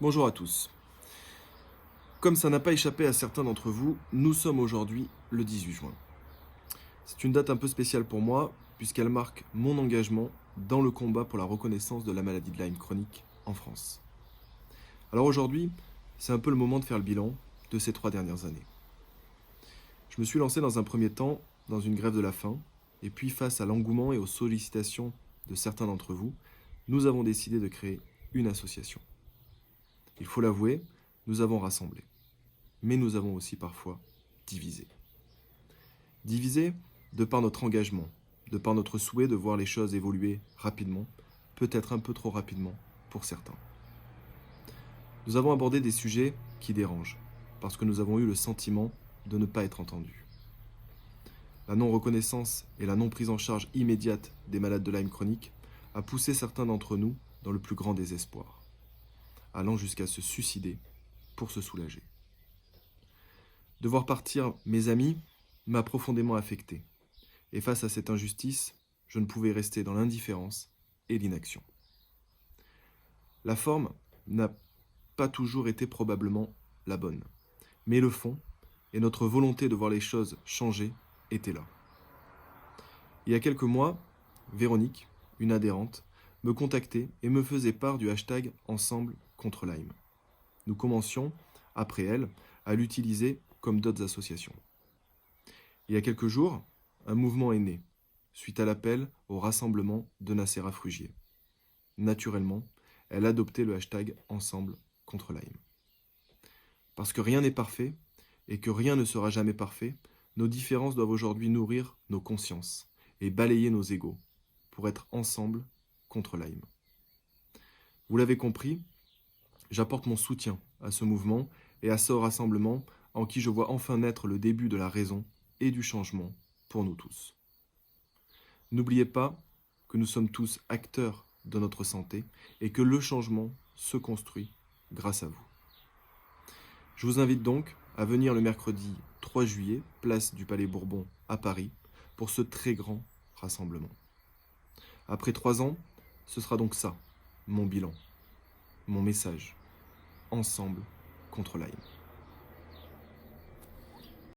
Bonjour à tous. Comme ça n'a pas échappé à certains d'entre vous, nous sommes aujourd'hui le 18 juin. C'est une date un peu spéciale pour moi, puisqu'elle marque mon engagement dans le combat pour la reconnaissance de la maladie de Lyme chronique en France. Alors aujourd'hui, c'est un peu le moment de faire le bilan de ces 3 dernières années. Je me suis lancé dans un premier temps dans une grève de la faim, et puis face à l'engouement et aux sollicitations de certains d'entre vous, nous avons décidé de créer une association. Il faut l'avouer, nous avons rassemblé. Mais nous avons aussi parfois divisé. Divisé de par notre engagement, de par notre souhait de voir les choses évoluer rapidement, peut-être un peu trop rapidement pour certains. Nous avons abordé des sujets qui dérangent, parce que nous avons eu le sentiment de ne pas être entendus. La non-reconnaissance et la non-prise en charge immédiate des malades de Lyme chronique a poussé certains d'entre nous dans le plus grand désespoir, allant jusqu'à se suicider pour se soulager. De voir partir mes amis m'a profondément affecté. Et face à cette injustice, je ne pouvais rester dans l'indifférence et l'inaction. La forme n'a pas toujours été probablement la bonne. Mais le fond et notre volonté de voir les choses changer étaient là. Il y a quelques mois, Véronique, une adhérente, me contactait et me faisait part du hashtag Ensemble contre Lyme. Nous commencions, après elle, à l'utiliser comme d'autres associations. Il y a quelques jours, un mouvement est né, suite à l'appel au rassemblement de Nacera Frugier. Naturellement, elle a adopté le hashtag Ensemble contre Lyme. Parce que rien n'est parfait, et que rien ne sera jamais parfait, nos différences doivent aujourd'hui nourrir nos consciences et balayer nos égos, pour être ensemble contre Lyme. Vous l'avez compris, j'apporte mon soutien à ce mouvement et à ce rassemblement en qui je vois enfin naître le début de la raison et du changement pour nous tous. N'oubliez pas que nous sommes tous acteurs de notre santé et que le changement se construit grâce à vous. Je vous invite donc à venir le mercredi 3 juillet, place du Palais Bourbon à Paris, pour ce très grand rassemblement. Après 3 ans, ce sera donc ça, mon bilan, mon message, ensemble contre Lyme.